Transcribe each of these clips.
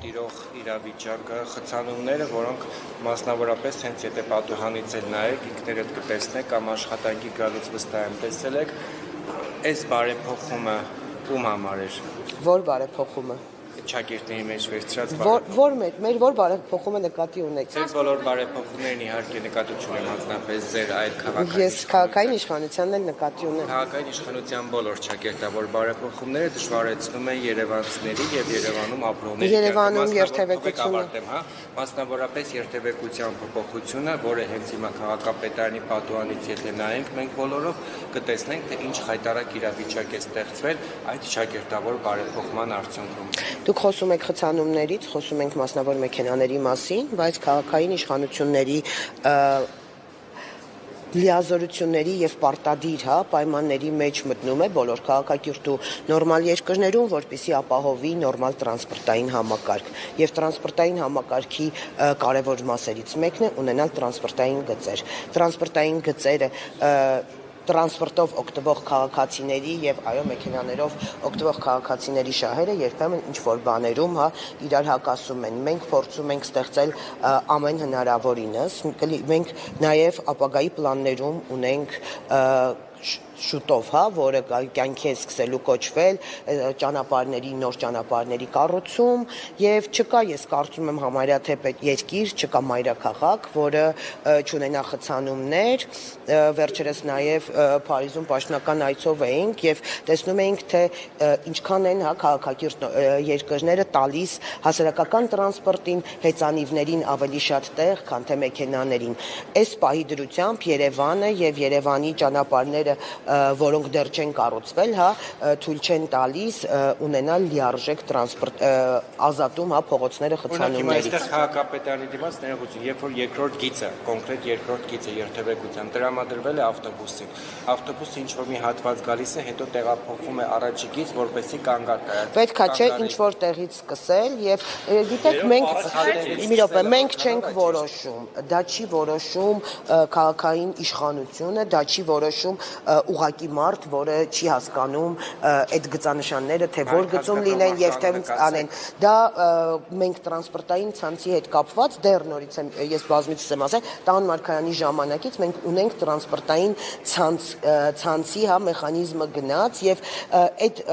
տիրող իրավիճակը, խցանումները, որոնք մասնավորապես հենց եթե պատուհանից էլ նայեք, ինքներդ կտեսնեք կամ աշխատանքի գալուց վստահ եմ տեսել եք, այս բարեփոխումը ում համար էր։ Որ բարեփոխումը։ Շակերտների մեջ վերցրած մեր որ բարեփոխումը նկատի ունեք։ Ձեր բոլոր բարեփոխումներն իհարկե նկատի չունեմ անձնապես ձեր այլ քաղաքային։ Ես քաղաքային իշխանությանն էլ նկատի ունեմ։ Քաղաքային իշխանության բոլոր շակերտավոր բարեփոխումները դժվարեցնում են երևանցիների եւ Երևանում ապրողների Երևանում երթևեկությունը, մասնավորապես երթևեկության փոփոխությունը, որը հենց հիմա քաղաքապետարանի պատուհանից եթե նայենք, մենք բոլորով կտեսնենք, թե ինչ խայտարակ իրավիճակ է ստեղծվել այդ շակերտավոր բարեփոխման արդյունքում։ Դուք խոսում եք խցանումներից, խոսում ենք մասնավոր մեքենաների մասին, բայց քաղաքային իշխանությունների լիազորությունների եւ պարտադիր պայմանների մեջ մտնում է բոլոր քաղաքակիրթու նորմալ երկրներում, որպեսզի ապահովի նորմալ տրանսպորտային համակարգ։ Եվ տրանսպորտային համակարգի կարևոր մասերից մեկն է ունենալ տրանսպորտային գծեր։ Տրանսպորտային գծերը տրանսպորտով օգտվող քաղաքացիների եւ այո մեքենաներով օգտվող քաղաքացիների շահերը երբեմն ինչ որ բաներում իրար հակասում են։ Մենք փորձում ենք ստեղծել ամեն հնարավորինս, մենք նաեւ ապագայի պլաններում ունենք շուտով, որը կյանքի է սկսելու կոչվել նոր ճանապարհների կառուցում եւ չկա, ես կարծում եմ համարյա թե երկիր, չկա մայրաքաղաք, որը չունենա խցանումներ, վերջերս նաեւ Փարիզում պաշտոնական այցով էինք եւ տեսնում էինք թե ինչքան են քաղաքակիրթ երկրները տալիս հասարակական տրանսպորտին, հեծանիվներին ավելի շատ տեղ, քան թե մեքենաներին։ Այս պահի դրությամբ Երևանը եւ Երևանի ճանապարհները որոնք դեռ չեն կառուցվել, թույլ չեն տալիս ունենալ լիարժեք տրանսպորտ ազատում փողոցները խցանումներից։ Այստեղ քաղաքապետարանի դիմաց ներողություն, երբ որ երկրորդ գիծը, կոնկրետ երկրորդ գիծը երթևեկության տրամադրվել է ավտոբուսին, ավտոբուսը ինչ որ մի հատված գալիս է, հետո տեղափոխվում է առաջի գիծ, որպեսզի կանգ առ։ Պետք է չէ ինչ որ տեղից սկսել եւ գիտեք մենք չենք որոշում, դա չի որոշում քաղաքային իշխանությունը, դա չի որոշում ուղակի մարդ, որը չի հասկանում այդ գծանշանները, թե որ գծում լինեն եւ թե անեն։ Դա մենք տրանսպորտային ցանցի հետ կապված դեռ նորից ես բազմիցս եմ ասել, Տան Մարգարյանի ժամանակից մենք ունենք տրանսպորտային ցանցի մեխանիզմը գնաց եւ այդ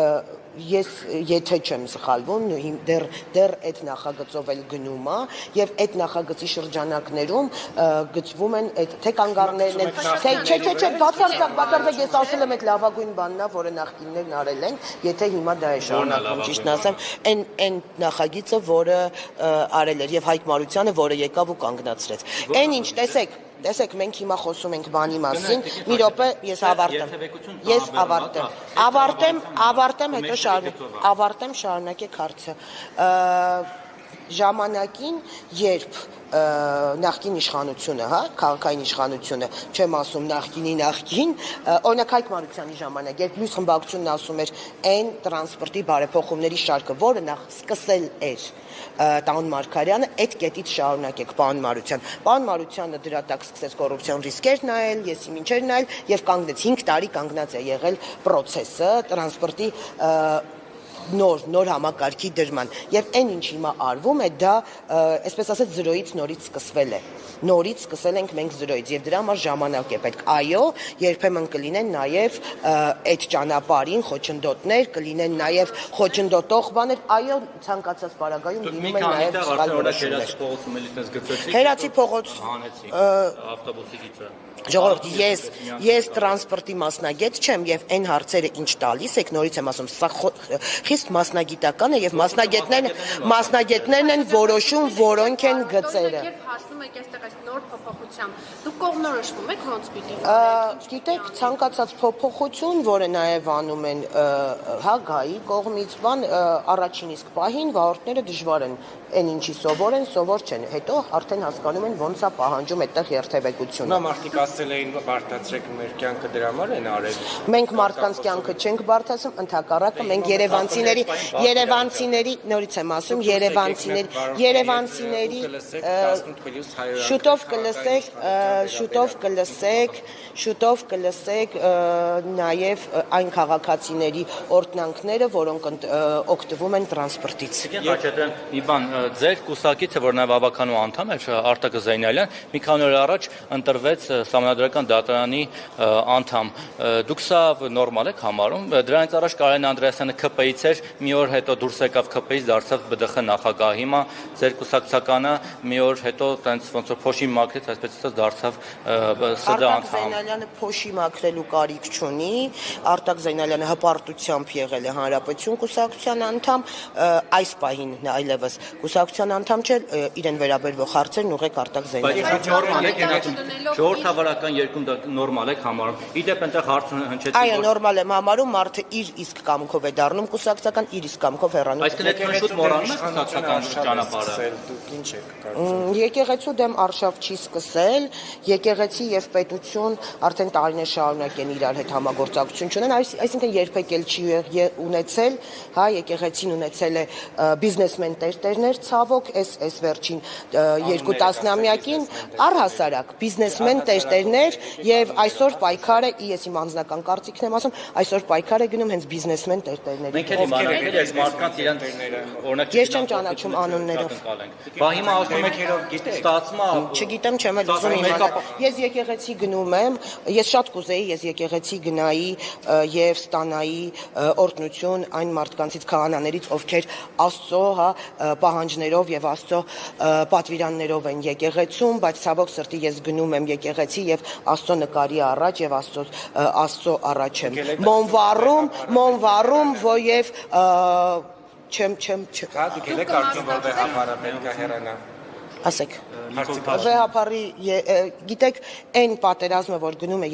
ես եթե չեմ սխալվում դեռ այդ նախագծով էլ գնում է եւ այդ նախագծի շրջանակներում գծվում են այդ թե կանգառներն են թե բացարձակ ես ասել եմ այդ լավագույն բանն է որը նախկիններն արել են եթե հիմա դա է շարունակվում ճիշտն ասեմ այն նախագիծը որը արել էր եւ Հայկ Մարությանը որը եկավ ու կանգնացրեց այն ինչ տեսեք մենք հիմա խոսում ենք բանի մասին մի րոպե ես ավարտեմ հետո ավարտեմ շարունակեք հարցը ժամանակին երբ նախկին իշխանությունը, քաղաքային իշխանությունը, չեմ ասում նախկին, օրինակ Հայկ Մարությանի ժամանակ, երբ մյուս խմբակցությունն ասում էր այն տրանսպորտի բարեփոխումների շարքը, որը նախ սկսել էր Տան Մարգարյանը, այդ կետից շարունակեք, պարոն Մարության։ Պարոն Մարությանը դրա տակ սկսեց կոռուպցիոն ռիսկեր նայել, եսի մինչեր նայել եւ կանգնեց 5 տարի կանգնած է եղել process-ը տրանսպորտի նոր համակարգի դրման եւ այն ինչ հիմա արվում է դա այսպես ասած զրոյից նորից սկսվել է նորից սկսել ենք մենք զրոյից եւ դրա համար ժամանակ է պետք այո երբեմն կլինեն նաեւ այդ ճանապարհին խոչընդոտներ կլինեն նաեւ խոչընդոտող բաներ այո ցանկացած պարագայում լինում են նաեւ սխալ որոշումներ Հերացի փողոց ավտոբուսի գիծը Ժողովուրդ, ես տրանսպորտի մասնագետ չեմ եւ այն հարցերը ինչ տալիս եք նորից եմ ասում սա խիստ մասնագիտական է եւ մասնագետներն են որոշում որոնք են գծերը Երբ հասնում եք այստեղ այս նոր փոփոխությամբ դուք կողմնորոշվում եք ոնց պիտի գիտեք ցանկացած փոփոխություն որը նաեւ անում են գայի կողմից բան առաջին իսկ պահին վարորդները դժվար են այն ինչի սովոր են սովոր չեն հետո արդեն հասկանում են ոնց է պահանջում այդտեղ երթևեկությունը Մարդիկ ասել էին բարդացրեք մեր կյանքը դրա համար են արել Մենք մարդկանց կյանքը չենք բարդացնում ընդհակառակը մենք Երևանցի Երևանցիների նորից եմ ասում, երևանցիների շուտով կլսեք նաև այն քաղաքացիների օրտնանքները, որոնք օգտվում են տրանսպորտից։ Խաչատրյան, մի բան, ձեր կուսակիցը, որ նաև ավականու անդամ էր, Արտակը Զեյնալյան, մի քանի օր առաջ ընտրվեց Սահմանադրական դատարանի անդամ։ Դուք սա նորմալ եք համարում։ Դրանից առաջ Կարեն Անդրեասյանը ԿՊ-ից էր, մի օր հետո դուրս եկավ ԿՊ-ից, դարձավ ԲԴԽ նախագահ։ Հիմա ձեր կուսակցականը մի օր հետո տենց ոնց որ փոշի մաքրեց, այսպես ասած դարձավ ՍԴ անդամ։ Զեյնալյանը փոշի մաքրելու կարիք չունի, Արտակ Զեյնալյանը հպարտությամբ եղել է Հանրապետություն կուսակցության անդամ, այս պահին այլևս կուսակցության անդամ չէ, իրեն վերաբերվող հարցերն ուղղեք Արտակ Զեյնալյանին։ Ժողովրդավարական երկում դա նորմալ եք համարում։ Իդեպ այնտեղ հարց հնչեցի։ Այո, նորմալ եմ համարում, մարդը իր իսկ կամքով է դառնում կուսակցական, իր իսկ կամքով հեռանում։ Այսինքն այդ շուտ մոռանում եք կուսակցական ճանապարհը։ Դուք ինչ եք կարծում։ Եկեղեցու դեմ արշավ չի սկսել, եկեղեցի եւ պետություն արդեն տարիներ շարունակ են իրար հետ համագործակցություն ունեն, այսինքն երբեք էլ չի ունեցել, հա, եկեղեցին ունեցել է բիզնեսմեն տերտերներ, ցավոք, այս վերջին 2 տասնամյակին առհասարակ բիզնեսմեն տերտերներ եւ այսօր պայքարը, ես իմ անձնական կարծիքն եմ ասում, այսօր պայքարը գնում հենց բիզնեսմեն տերտերների։ Մենք էլ իմանանք, այս մարդկանց իրենց օրինակ Ես չեմ ճանաչում անուններով։ Բա հիմա ասում եք ստացվում է։ Չգիտեմ, չեմ էլ ուզում իմանալ։ Ես եկեղեցի գնում եմ, ես շատ կուզեի, ես եկեղեցի գնայի եւ ստանայի օրհնություն այն մարդկանցից, քահանաներից, ովքեր Աստծո, հա, պահանջներով եւ Աստծո պատվիրաններով են եկեղեցում, բայց ցավոք սրտի ես գնում եմ եկեղեցի եւ Աստծո նկարի առաջ եւ Աստծո առաջ եմ մոնվառում, որև չեմ Դուք եք կարծում, որ վեհապարը պետք է հեռանա։ ասեք վեհապարի գիտեք այն պատերազմը որ գնում է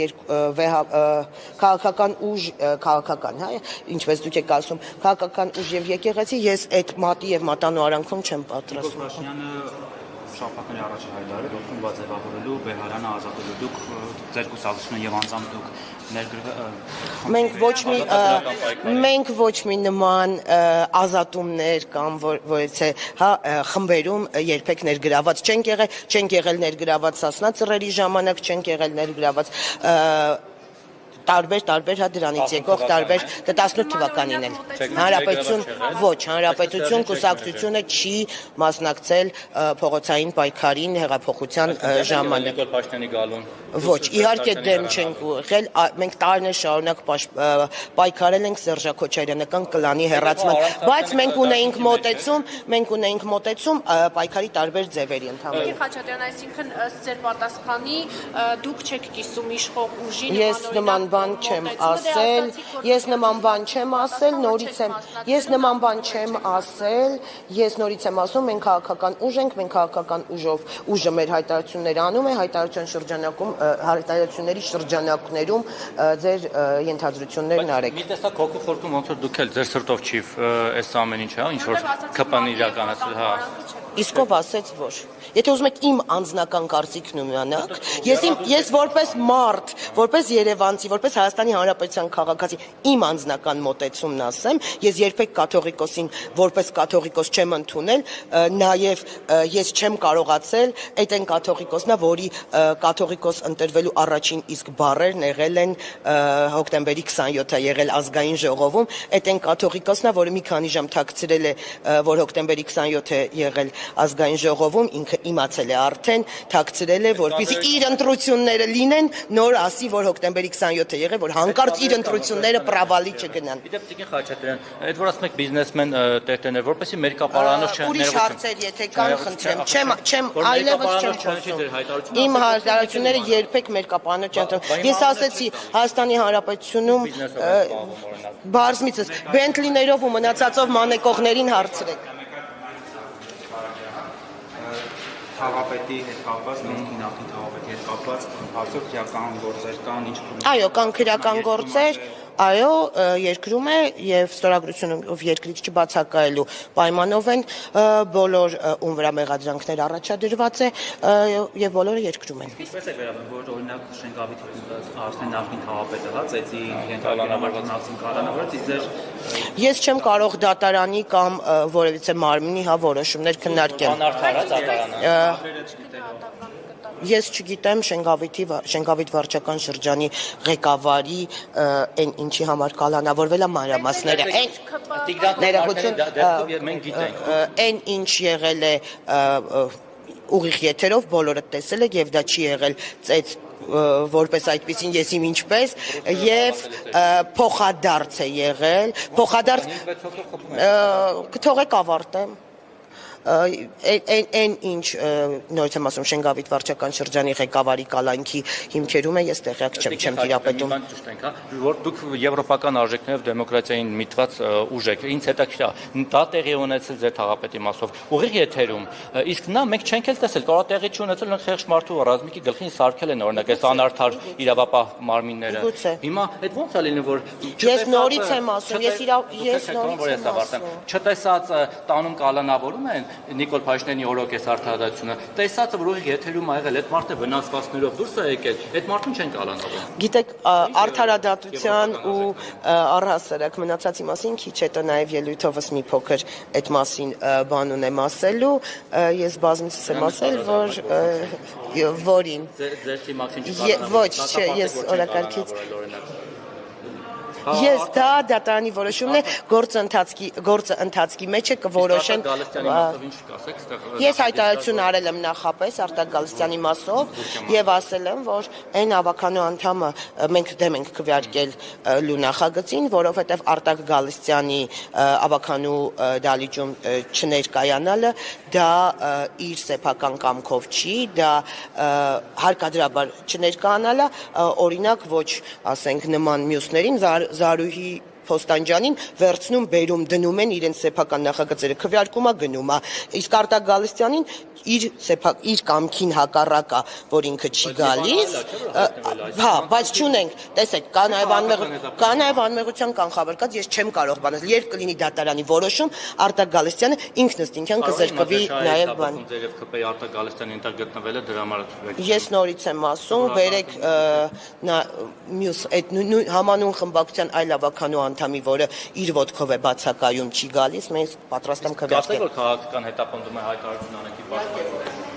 քաղաքական ուժ քաղաքական հա ինչպես դուք եք ասում քաղաքական ուժ եւ եկեղեցի ես այդ մատի եւ մատանու արանքում չեմ պատրաստվում շաբաթների առաջին հայտարարել օգնում բացեվավորելու Բեհարանը ազատելու դուք ձեր կուսակցությունը եւ անձամբ դուք մենք ոչ մի նման ազատումներ կամ որեցե հա խմբերում երբեք ներգրաված չենք եղել ներգրաված Սասնա ծռերի ժամանակ չենք եղել ներգրաված տարբեր հա դրանից եկող տարբեր 18 թվականին էլ հանրապետություն կուսակցությունը չի մասնակցել փողոցային պայքարին հեղափոխության ժամանակ ոչ իհարկե դեմ չենք եղել մենք տարիներ շարունակ պայքարել ենք Սերժա Քոչարյանական կլանի հեռացման բայց մենք ունեինք մոտեցում պայքարի տարբեր ձևերի ընդհանրապես Խաչատրյան այսինքն ըստ ձեր պատասխանի դուք չեք կիսում իշխող ուժին ես նման բան չեմ ասել նորից եմ ասում մենք քաղաքական ուժ ենք մենք քաղաքական ուժը մեր հայտարարությունները անում է հայտարարությունների շրջանակներում ձեր ենթադրություններն արեք մի տեսակ հոգու խորքում ոնց որ դուք էլ ձեր սրտով չի այս ամեն ինչը ինչ որ ԿՊ-ն իրականացել հա իսկ ով ասեց որ եթե ուզում եք իմ անձնական կարծիքն ունենաք ես որպես մարդ որպես երևանցի որպես Հայաստանի Հանրապետության քաղաքացի իմ անձնական մոտեցումն ասեմ ես երբեք կաթողիկոսին որպես կաթողիկոս չեմ ընդունել նաև ես չեմ կարողացել այդ այն կաթողիկոսն է որի կաթողիկոս ընտրվելու առաջին իսկ բառերն եղել են հոկտեմբերի 27-ը եղել ազգային ժողովում այդ այն կաթողիկոսն է որը մի քանի ժամ թաքցրել է որ հոկտեմբերի 27-ը եղել ազգային ժողովում ինքը իմացել է արդեն թաքցրել է որպեսզի իր ընտրությունները լինեն նոր ասի որ հոկտեմբերի 27-ը եղել որ հանկարծ իր ընտրությունները պրավալի չգնան Իդեպ Տիկին Խաչատրյան այդ որ ասում եք բիզնեսմեն տերտերներ որպեսզի մեր կապարանով չեն ուրիշ հարցեր եթե կան խնդրեմ չեմ այլևս չեմ խոսում իմ հայտարարությունները երբեք մեր կապարանով չեն ես ասեցի Հայաստանի Հանրապետությունում բարձմիցս բենտլիներով ու մնացածով մանեկողներին հարցրեք Թաղապետի հետ կապված, մենք նախին թաղապետի հետ կապված հարցով քրական գործեր կան, ինչ Այո, կան քրական գործեր, Այո, երկրում է եւ ստորագրությունով երկրից չբացակայելու պայմանով են բոլոր ում վրա մեղադրանքներ առաջադրված է եւ բոլորը երկրում են։ Ինչպես է վերաբերվում, որ օրինակ Շենգավիթի Արսեն նախին քաղաքապետը հա ծեծի ենթակալանավորված Մաքսիմ Կալանավորից ձեր Ես չեմ կարող դատարանի կամ որևիցե մարմնի հա որոշումներ քննարկել։ Անարդար է դատարանը։ Ես չգիտեմ Շենգավիթ վարչական շրջանի ղեկավարի այն ինչի համար կալանավորվել է մանրամասները։ Ներողություն, մենք գիտենք։ Այն ինչ եղել է ուղիղ եթերով բոլորը տեսել եք եւ դա չի եղել ծեծ որպես այդպեսին ես իմ ինչպես եւ փոխադարձ է եղել փոխադարձ կթողեք ավարտեմ այն ինչ նորից եմ ասում Շենգավիթ վարչական շրջանի ղեկավարի կալանքի հիմքերում է ես տեղյակ չեմ տիրապետում որ դուք եվրոպական արժեքներով դեմոկրատիային միտված ուժ եք ինձ հետաքրքիր դա տեղի ունեցել ձեր թաղապետի մասով ուղիղ եթերում իսկ նա մենք չենք էլ տեսել կարող տեղի չունեցել նրանք խեղճ մարդու ռազմիկի գլխին սարքել են օրինակ այս անարդար իրավապահ մարմինները հիմա այդ ո՞նց է լինում որ ես նորից եմ ասում ես նորից եմ ասում չտեսած տանում կալանավորում են Նիկոլ Փաշինյանի օրոք էս արդարադատությունը տեսածը որ ուղիղ եթերում ա եղել այդ մարդը վնասվածքներով դուրս է եկել այդ մարդուն չեն կալանավորում Գիտեք արդարադատության ու առհասարակ մնացածի մասին քիչ հետո նաև ելույթովս մի փոքր այդ մասին բան ունեմ ասելու ես բազմիցս եմ ասել որ որին ձեր թիմակցին չկալանավորում ոչ ես օրակարգից Ես դա դատարանի որոշումն է գործը ընթացքի մեջ է կորոշեն Ես հայտարարություն արել եմ նախապես Արտակ Գալստյանի մասով եւ ասել եմ որ այն ավականու անդամը մենք դեմ ենք քվեարկել նախագծին որովհետեւ Արտակ Գալստյանի ավականու դալիճում չներկայանալը դա իր սեփական կամքով չի դա հարկադրաբար չներկայանալը օրինակ ոչ ասենք նման մյուսներին Զարուհի Փոստանջանին վերցնում բերում դնում են իրենց սեփական նախագծերը քվեարկումա գնումա իսկ Արտակ Գալստյանին իր կամքին հակառակա որ ինքը չի գալիս հա բայց չունենք տեսեք կա նաև անմեղության կանխավարկած ես չեմ կարող բանել երբ կլինի դատարանի որոշում Արտակ Գալստյանը ինքնըստինքյան կզրկվի նաև բան ձերև ԿՊ-ի Արտակ Գալստյանի ընտակ գտնվել է դրա համար ես նորից եմ ասում բերեք մյուս այդ համանուն խմբակցության այլ ավականու անդամի որը իր ոտքով է բացակայում չի գալիս մենք պատրաստ եմ քվեարկել Գիտեք որ քաղաքական հետապնդում է հայտարարություն անեկի պաշտպան